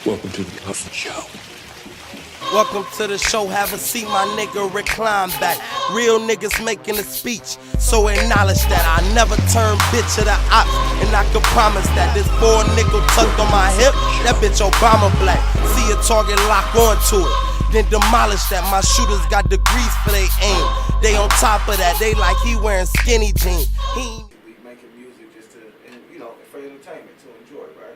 Welcome to the Puffin Show. Welcome to the show, have a seat, my nigga, recline back. Real niggas making a speech, so acknowledge that I never turn bitch to the ops, and I can promise that this 4 nickel tucked on my hip, that bitch Obama black. See a target, lock onto it, then demolish that. My shooters got degrees for they aim. They on top of that, they like he wearing skinny jeans. We making music just to, for entertainment, to enjoy, right?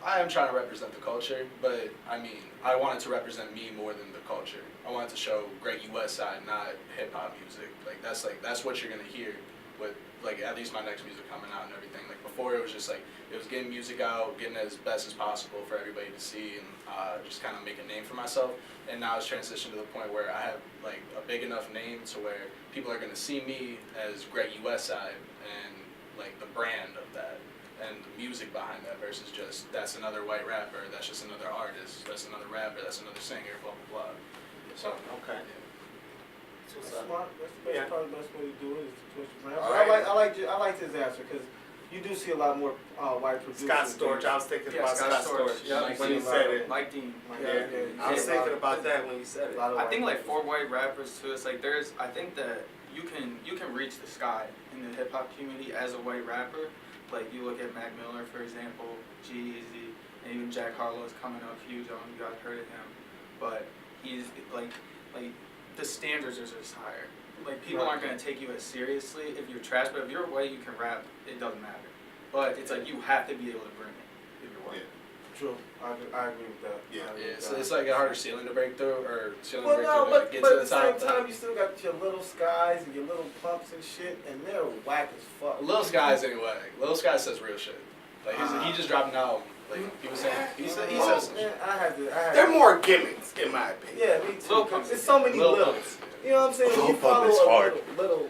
I am trying to represent the culture, but I wanted to represent me more than the culture. I wanted to show Greggy Westside, not hip hop music. That's what you're gonna hear with at least my next music coming out and everything. Like before, it was just it was getting music out, getting it as best as possible for everybody to see, and just kind of make a name for myself. And now it's transitioned to the point where I have a big enough name to where people are gonna see me as Greggy Westside and the brand of that. And the music behind that versus just that's another white rapper, that's just another artist, that's another rapper, that's another singer, blah blah blah. So Okay. yeah. That's smart. That's probably the best way to do it is to twist your brand. All right. I like his answer because you do see a lot more white producers. Scott Storch. I was thinking about Scott Storch. Yeah, when you said it. Mike Dean. I was thinking about that when you said it. I think for white rappers too, it's I think that you can reach the sky in the hip hop community as a white rapper. You look at Mac Miller, for example, G-Eazy, and even Jack Harlow is coming up huge. I don't know if you guys heard of him, but he's the standards are just higher. People aren't gonna take you as seriously if you're trash, but if you're white, you can rap. It doesn't matter. But it's you have to be able to bring it if you're white. True. I agree with that. Yeah, so it's a harder ceiling to break through, or ceiling Well, to break no, through but to get at to the the top. same time, you still got your little skies and your little pumps and shit, and they're whack as fuck. Lil Skies anyway. Lil Skies says real shit. He just dropped an album. People saying he says some shit. I had to. They're more gimmicks, in my opinion. Yeah, me too. There's so many littles. You know what I'm saying? Lil You follow Pump is hard. little.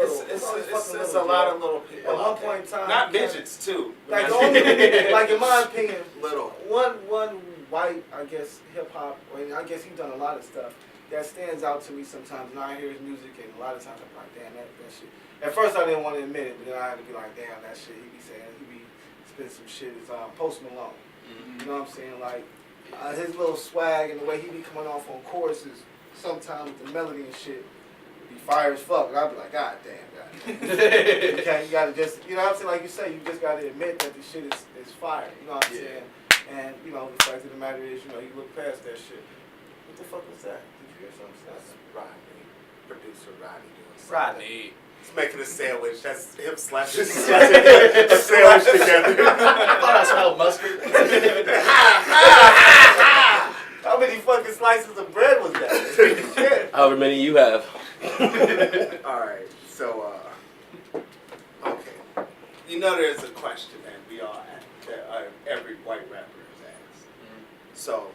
It's a lot of little people. At one point in time, Not midgets, too. Like, the only, in my opinion, Little. one white, I guess, hip hop, I guess he's done a lot of stuff that stands out to me sometimes. And I hear his music, and a lot of times I'm like, damn, that shit. At first, I didn't want to admit it, but then I had to be like, damn, that shit. He be spitting some shit. It's Post Malone. Mm-hmm. You know what I'm saying? His little swag and the way he be coming off on choruses, sometimes the melody and shit be fire as fuck. And I'd be like, God damn, God. You gotta just, you know what I'm saying? Like you say, you just gotta admit that the shit is fire. You know what I'm saying? And, the fact of the matter is, you look past that shit. What the fuck was that? Did you hear something? That's Rodney. Producer Rodney doing something. Rodney. He's making a sandwich. That's him slashing a sandwich together. I thought I smelled mustard. How many fucking slices of bread was that? However many you have. Alright, so, okay. There's a question that we all ask, that every white rapper is asked. So,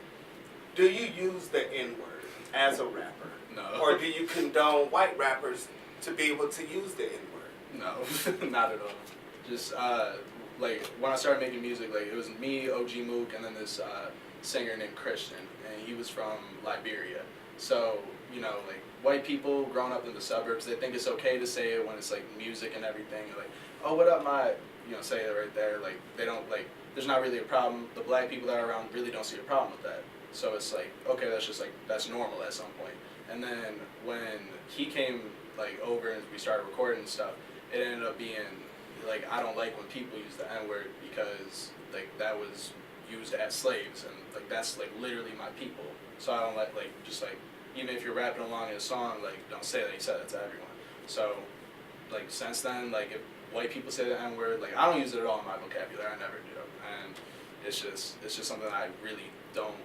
do you use the N-word as a rapper? No. Or do you condone white rappers to be able to use the N-word? No, not at all. Just when I started making music, it was me, OG Mook, and then this singer named Christian, and he was from Liberia. So white people growing up in the suburbs, they think it's okay to say it when it's music and everything. Oh, what up, my, say it right there. They don't there's not really a problem. The black people that are around really don't see a problem with that. So it's okay, that's just that's normal at some point. And then when he came over and we started recording and stuff, it ended up being I don't like when people use the N-word because that was used as slaves, and that's literally my people. So I don't even if you're rapping along in a song, don't say that you said that to everyone. So since then, if white people say the N-word, I don't use it at all in my vocabulary. I never do, and it's just something I really don't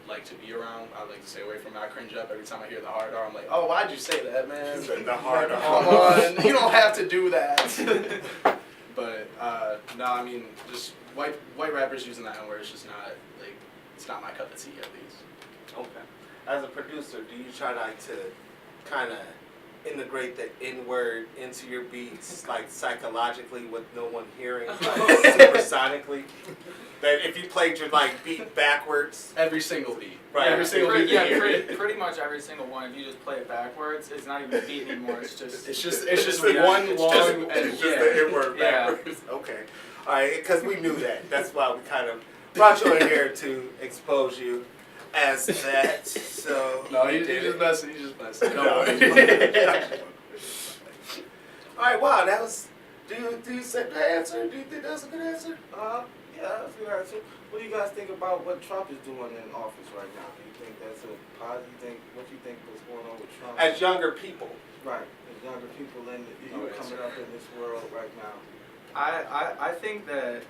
like to be around. I like to stay away from it. I cringe up every time I hear the hard R. I'm like, oh, why'd you say that, man? The hard R. Come on, you don't have to do that. But no, just white rappers using the N-word is just not it's not my cup of tea, at least. Okay. As a producer, do you try to kind of integrate the N-word into your beats, psychologically with no one hearing, supersonically? That if you played your beat backwards, every single beat, right? Every single beat. Pretty much every single one. If you just play it backwards, it's not even a beat anymore. It's just one long. It's just the N-word backwards. Okay, all right, because we knew that. That's why we kind of brought you in here to expose you as that. So No, he's just messing. He's just messing. No. All right, wow, that was. Do you accept that answer? Do you think that was a good answer? Yeah, that's a good answer. What do you guys think about what Trump is doing in office right now? Do you think that's a positive? What do you think was going on with Trump? As younger people. Right, as younger people coming up in this world right now. I think that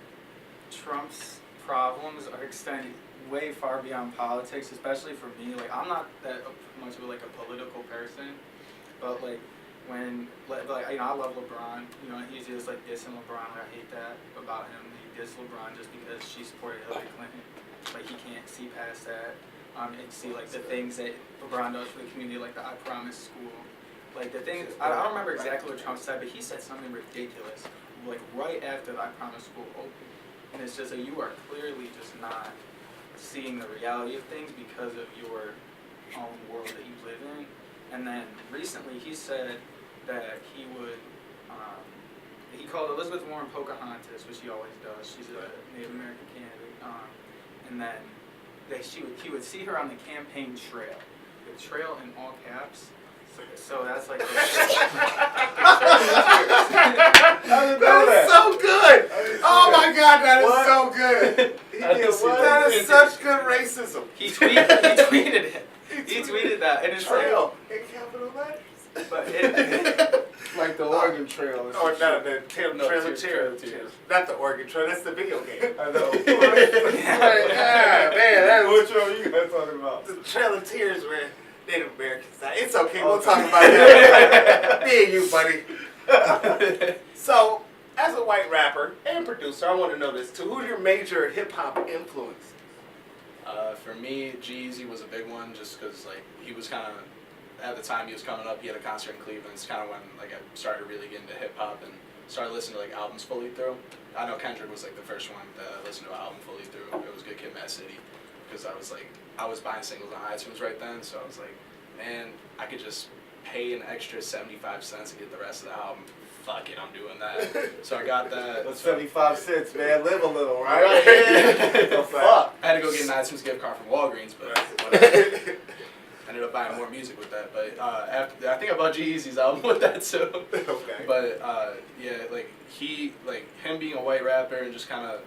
Trump's problems are extending way far beyond politics, especially for me. Like, I'm not that much of like a political person, but like when I love LeBron. You know, he's just like dissing LeBron. I hate that about him. He dissed LeBron just because she supported Hillary Clinton. Like, he can't see past that. And see like the things that LeBron does for the community, like the I Promise school. Like the things, I don't remember exactly what Trump said, but he said something ridiculous, like right after the I Promise school opened. And it's just that you are clearly just not seeing the reality of things because of your own world that you live in. And then recently he said that he would, he called Elizabeth Warren Pocahontas, which he always does. She's a Native American candidate. And then he would see her on the campaign trail. The trail in all caps. So that's like That is so good. Oh my God, that is so good. That is such good racism. He tweeted it. He tweeted that, and it's Trail in capital letters. But it, Like the Oregon Trail. Or no, the Trail of Tears. Tears. Not the Oregon Trail. That's the video game. I know. Yeah, man, Which one are you guys talking about? the Trail of Tears where Native Americans die. It's okay. We'll talk about that. Me and you, buddy. So, as a white rapper and producer, I want to know this too. Who's your major hip hop influence? For me, G-Eazy was a big one, just because like he was kind of, at the time he was coming up, he had a concert in Cleveland. It's kind of when like I started really getting into hip hop and started listening to like albums fully through. I know Kendrick was like the first one that I listened to an album fully through. It was Good Kid, Mad City, because I was buying singles on iTunes right then, so I was like, man, I could just pay an extra 75 cents to get the rest of the album. Fuck it, I'm doing that. So I got that. That's 75 cents, man. Live a little, right? The fuck? I had to go get an iTunes gift card from Walgreens, but whatever. Ended up buying more music with that. But after, I think I bought G-Eazy's album with that too. Okay. But yeah, like him being a white rapper and just kind of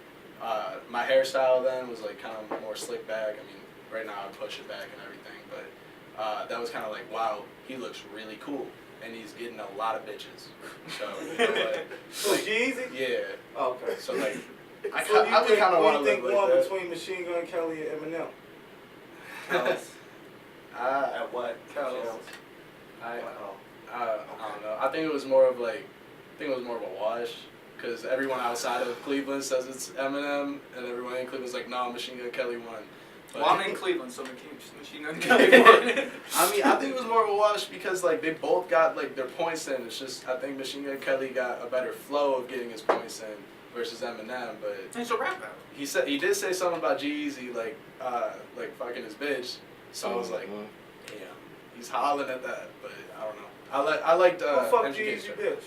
my hairstyle then was like kind of more slick back. I mean, right now I push it back and everything, but that was kind of like, wow, he looks really cool. And he's getting a lot of bitches. So, you know what? So G-Eazy? Yeah. Okay. So, like, I So kind of want to live like one that. between Machine Gun Kelly and Eminem? At what? I don't know. I think it was more of a wash. Because everyone outside of Cleveland says it's Eminem, and everyone in Cleveland's like, no, Machine Gun Kelly won. But, well, I'm in Cleveland, so Machine Gun Kelly won. I mean, I think it was more of a wash because like they both got like their points in. It's just I think Machine Gun Kelly got a better flow of getting his points in versus Eminem. But It's a rap battle. he did say something about G-Eazy like fucking his bitch. So I was like, damn, he's hollering at that. But I don't know. I liked Who fuck MGK's G-Eazy track. bitch?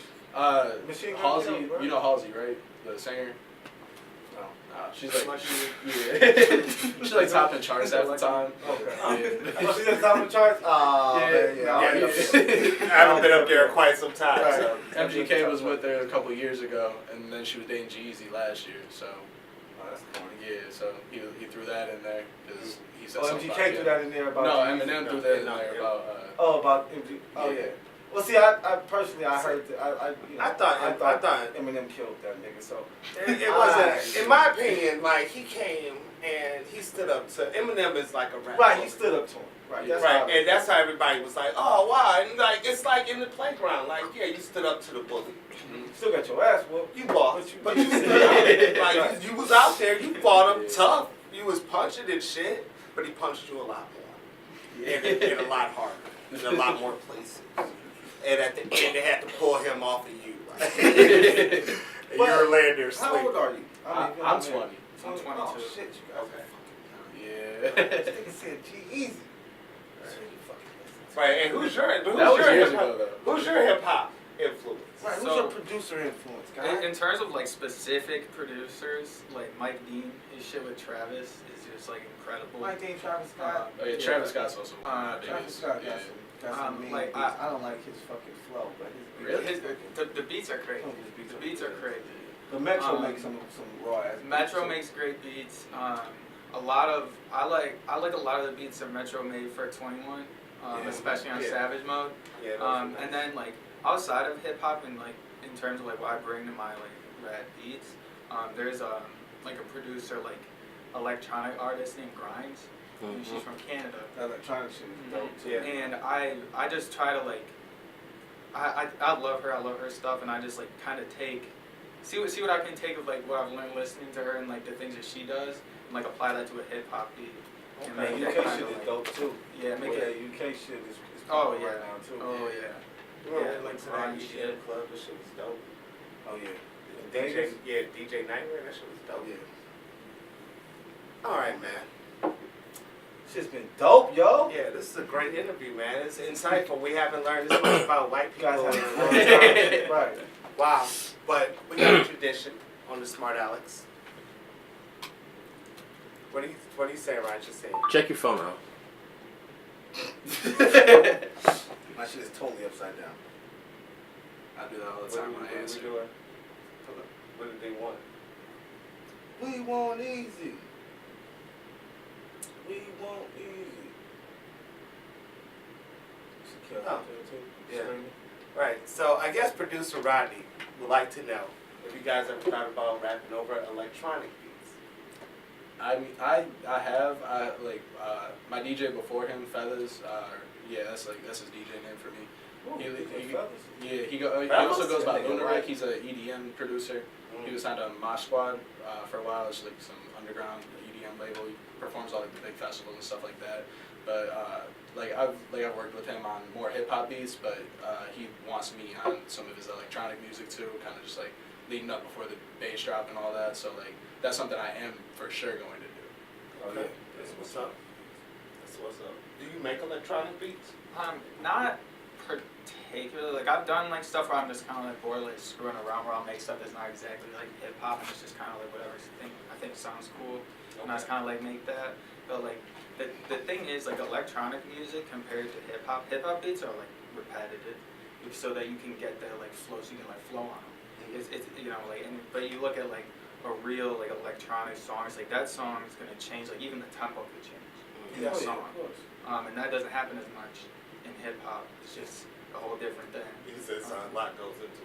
Machine Gun Halsey, Kelly, right? you know Halsey, right? The singer. No. She's like, yeah. She's like topping charts half the time. Okay. Yeah. Oh, she's at top of the charts? Oh, Yeah. man, yeah. I haven't been up there quite some time. Right. So. MGK was with her a couple years ago, and then she was dating G-Eazy last year. So, Oh, that's corny. yeah, so he threw that in there because he said Oh, something MGK about threw that in there about No, G-Eazy? Eminem threw that in there about. Oh, about MG. Oh, Yeah. yeah. Well, see, I personally, I heard that, I thought Eminem killed that nigga, so. it wasn't, in my opinion, like he came and he stood up to Eminem is like a rapper. Right, he stood up to him. Right, that's Right, how and that's how everybody was like, oh, why? And like it's like in the playground, like yeah, you stood up to the bully. you still got your ass whooped. You lost, But but you stood up. Like you was out there, you fought him tough. You was punching and shit, but he punched you a lot more, and a lot harder, in a lot more places. And at the end, they had to pull him off of you. And But you're laying there How old sleeping. are you? I'm 20. I'm 22. Oh, shit, you guys. Okay. Yeah. This nigga said G-Eazy. Right, and who's your That was years hip hop? ago, though. Who's your hip hop? influence? Right, who's So- your producer influence, guy? In terms of like specific producers, like Mike Dean, his shit with Travis is just like incredible. Mike Dean, Travis Scott. Oh yeah, Travis Scott's also one of my Travis biggest. Scott Yeah. got some mean like, beats. I don't like his fucking flow, but his Really? beats are wicked. The beats are crazy. Some of his beats The are beats are wicked. crazy. But Metro Um, makes some raw ass beats. Metro too. makes great beats. A lot of I like a lot of the beats that Metro made for 21, Yeah. especially on Yeah. Savage Mode. Yeah, those are nice. And then like outside of hip hop and like in terms of like what I bring to my like rap beats, there's like a producer like electronic artist named Grimes. And she's from Canada. That electronic shit is dope too. Yeah. And I just try to like I love her. I love her stuff, and I just like kind of see what I can take of like what I've learned listening to her and like the things that she does, and like apply that to a hip hop beat. And That make that UK kind shit of is like, dope too. yeah, make That it. UK shit is Oh popping yeah. right now too. Oh yeah. You remember Yeah, we went like to that grunge EDM shit. club? That shit was dope. Oh yeah. DJ Nightmare, that shit was Oh dope. yeah. All right, man. Shit's been dope, yo. Yeah, this is a great interview, man. It's insightful. We haven't learned this much about white You guys people. have in a long time. a right. Wow. But we got a tradition on the Smart Alex. What do you say, Ryan? Just say. Check your phone out. My shit is totally upside down. I do that all the time when I answer. doing? What did they want? We want easy. We want easy. Should kill Oh. that too. Yeah. Screaming. Right. So I guess producer Rodney would like to know if you guys ever thought about rapping over electronic beats. I mean, I have my DJ before him, Feathers. Yeah, that's his DJ name for me. Ooh, He- these are he- fellas. Yeah, he also Fellas? goes by Yeah, Lunar right. Rick. He's a EDM producer. He was signed to Mosh Squad for a while. It's like some underground EDM label. He performs all like the big festivals and stuff like that. But I've worked with him on more hip hop beats, but he wants me on some of his electronic music too, kind of just like leading up before the bass drop and all that. So like that's something I am for sure going to do. Oh yeah. That's what's up. That's what's up. Do you make electronic beats? Not particularly. Like I've done like stuff where I'm just kind of like bored, like screwing around, where I'll make stuff that's not exactly like hip hop, and it's just kind of like whatever I think sounds cool, and I just kind of like make that. But like the thing is like electronic music compared to hip hop beats are like repetitive, so that you can get that like flow, so you can like flow on them. It's you know like but you look at like a real like electronic song, it's like that song is gonna change, like even the tempo could change in Yeah, the yeah, song. of course. And that doesn't happen as much in hip hop. It's just a whole different thing. You said a lot goes into it.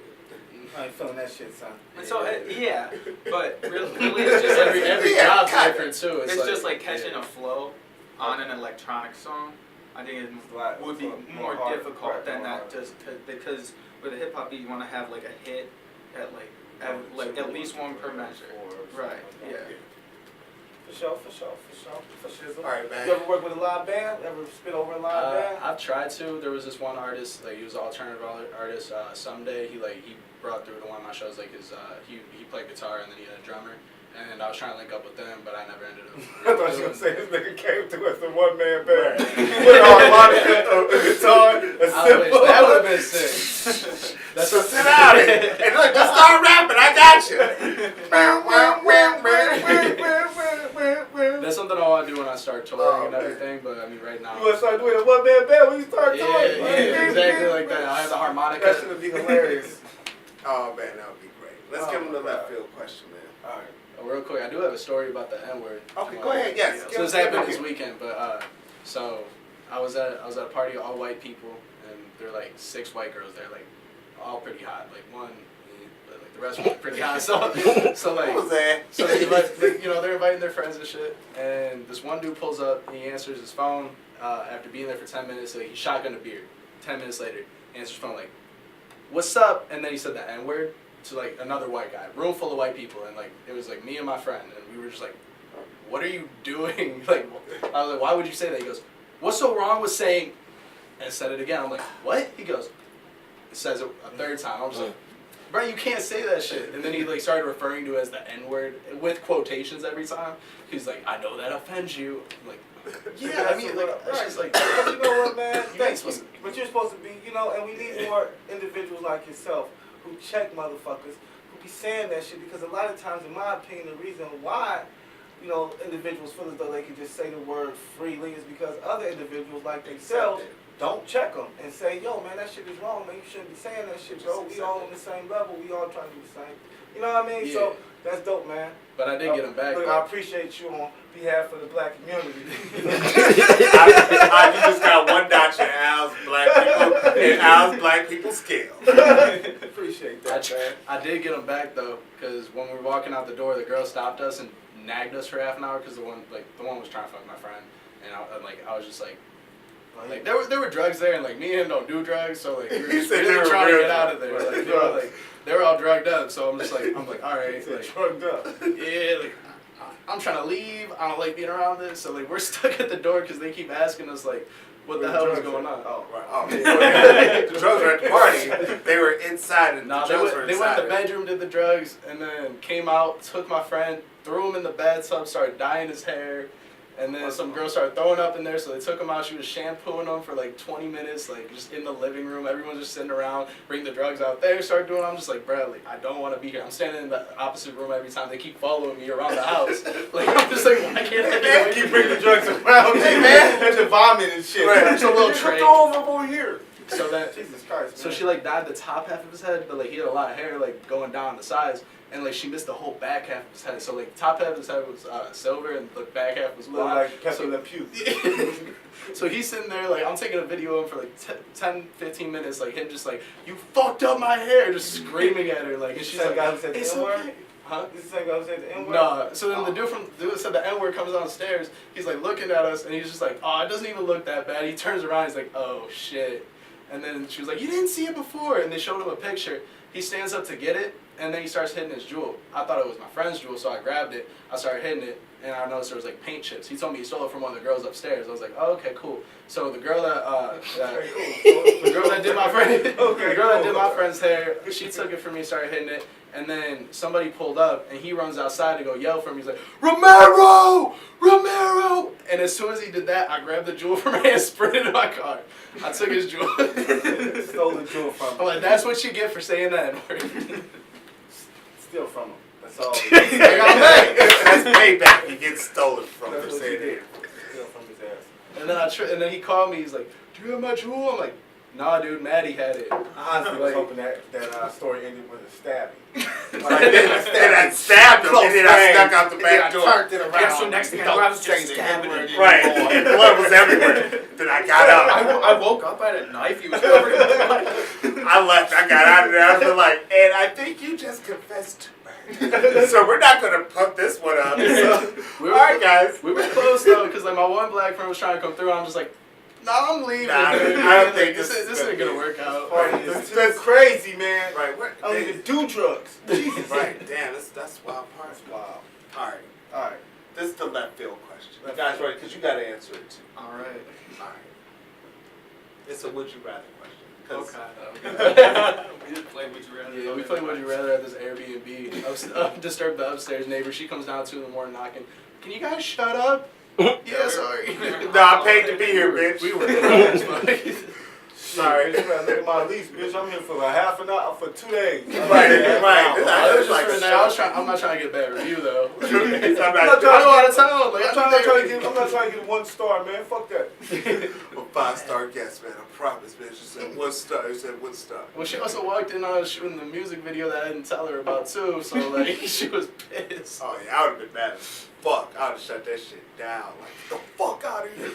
I ain't feeling that shit, son. And so yeah, but really it's just Every like, every Yeah, job's kinda. different too. it's just like catching yeah. a flow on an electronic song. I think it Like, would be more more hard, difficult right, than more that, hard. just because with a hip hop beat you want to have like a hit at at least one per measure. Right. Yeah. For sure. All right, man. You ever work with a live band? Ever spit over a live band? I've tried to. There was this one artist, like he was an alternative artist. Someday he brought through to one of my shows. Like he played guitar and then he had a drummer. And I was trying to link up with them, but I never ended up. I thought you were gonna say this nigga came to us a one-man band. Right. With a harmonica, a guitar, a I wish cymbal. that would have been sick. That's So sit down and look, just start rapping. I got you. That's something I want to do when I start touring and man. everything. But I mean, right now. You wanna start doing a one-man band when you start Yeah, touring? yeah, exactly like that. I have the harmonica. That should be hilarious. Oh man, that would be great. Let's Oh, give him the my left God. field question, man. All right. Real quick, I do have a story about the N-word. Okay, go ahead. Yes. So this happened this weekend, but so I was at a party of all white people, and there were like 6 white girls there, like all pretty hot. Like one, but like the rest were pretty hot. So like. What was that? So they they're inviting their friends and shit, and this one dude pulls up and he answers his phone after being there for 10 minutes. So he shotgunned a beer. 10 minutes later, he answers his phone like, "What's up?" And then he said the N-word to like another white guy, room full of white people, and like it was like me and my friend, and we were just like, "What are you doing?" Like I was like, "Why would you say that?" He goes, "What's so wrong with saying?" And said it again. I'm like, "What?" He goes, he says it a third time. I'm just like, bro, you can't say that shit. And then he like started referring to it as the N-word with quotations every time. He's like, I know that offends you. I'm like, yeah, I mean, like, it's just like, you know what, man? You ain't supposed to. But you're supposed to be, you know, and we need more individuals like yourself who check motherfuckers, who be saying that shit, because a lot of times, in my opinion, the reason why, you know, individuals feel as though they can just say the word freely is because other individuals like themselves don't check them and say, yo, man, that shit is wrong, man, you shouldn't be saying that shit, bro. We all on the same level, we all trying to do the same. You know what I mean? Yeah. So, that's dope, man. But I did get him back. Look, though. I appreciate you on behalf of the black community. You just got one notch in Al's black people scale. Appreciate that, man. I did get him back though, because when we were walking out the door, the girl stopped us and nagged us for half an hour because the one was trying to fuck my friend, and I was just like there were drugs there, and like me and him don't do drugs, so like we were just really trying to get out of there. Like they were all drugged up, so I'm like all right, like drugged up. Yeah, like I'm trying to leave. I don't like being around this, so like we're stuck at the door because they keep asking us like, what the hell is going on? Oh, right. Oh, the drugs were at the party. They were inside, and the drugs were inside. They went in the bedroom, did the drugs, and then came out, took my friend, threw him in the bathtub, started dyeing his hair, and then some girl started throwing up in there, so they took him out. She was shampooing him for like 20 minutes, like just in the living room. Everyone's just sitting around, bring the drugs out there, start doing it. I'm just like, Bradley, I don't want to be here. I'm standing in the opposite room every time. They keep following me around the house. Like, I'm just like, why can't I get away? Keep bringing the drugs around. Hey, man. And the vomit and shit. Right, it's a little tray. Throw them over here. So that, Jesus Christ, man. So she like dyed the top half of his head, but like he had a lot of hair like going down the sides, and like she missed the whole back half of his head. So like the top half of his head was silver, and the back half was Look black. like Pepe Le Pew. So he's sitting there like I'm taking a video of him for like 10-15 minutes, like him just like, you fucked up my hair, just screaming at her like, and she's like, guy who said the it's N-word? okay. Huh? This is the same guy who said the N-word? No. So then the dude said the N-word comes downstairs. He's like looking at us, and he's just like, oh, it doesn't even look that bad. He turns around, he's like, oh shit. And then she was like, you didn't see it before. And they showed him a picture. He stands up to get it, and then he starts hitting his jewel. I thought it was my friend's jewel, so I grabbed it. I started hitting it, and I noticed there was like paint chips. He told me he stole it from one of the girls upstairs. I was like, oh, okay, cool. So the girl that did my friend's hair, she took it from me, started hitting it, and then somebody pulled up, and he runs outside to go yell for me. He's like, Romero! Romero! And as soon as he did that, I grabbed the jewel from her and sprinted in my car. I took his jewel. Stole the jewel from him. I'm like, that's what you get for saying that. Steal from him. That's all. That's payback. He gets stolen from That's for what he saying did. it. Steal from his ass. And then he called me. He's like, do you have my jewel? I'm like, nah, dude, Maddie had it. I honestly was hoping that story ended with a stabbing. And I stabbed him, and then I snuck out the back door. Turned it around. Yeah, so next thing I know, I was just stabbing it. him. Right, and blood was everywhere. Then I got out. I woke up, I had a knife, he was covered in blood. I left. I got out of there. I was like, and I think you just confessed to murder. So we're not gonna put this one up. So, all right, guys. We were close though, because like my one black friend was trying to come through. And I'm just like, nah, I'm leaving. Nah, dude. I don't think this isn't gonna work out. It's too crazy, man. Right, I don't even do drugs. Jesus. right. Damn, that's wild part. That's wild. All right. All right. This is the left field question. You guys ready? Because you got to answer it too. All right. All right. It's a would you rather question. 'Cause- We just played Would You Rather. Yeah, we played Would You Rather at this Airbnb. Disturb the upstairs neighbor. She comes down 2 in the morning knocking. Can you guys shut up? Yeah, sorry. No, I paid to be here, bitch. We were. Sorry. Look at my lease, bitch. I'm here for like half an hour, for 2 days. Right. I'm not trying to get a bad review though. I'm I'm not not trying out of town. Like, I'm not trying to get 1 star, man. Fuck that. a 5-star guest, man. I promise, man. She said 1 star. You said 1 star. Well, she also walked in on us shooting the music video that I didn't tell her about too. So like, she was pissed. Oh yeah, I would have been mad as fuck. I would have shut that shit down. Like, the fuck out of here.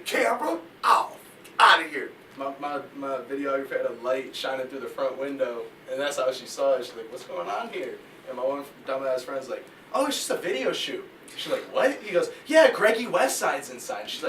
Camera off. Out of here. My videographer had a light shining through the front window, and that's how she saw it. She's like, "What's going on here?" And my one dumbass friend's like, "Oh, it's just a video shoot." She's like, "What?" He goes, "Yeah, Greggy Westside's inside." She's like,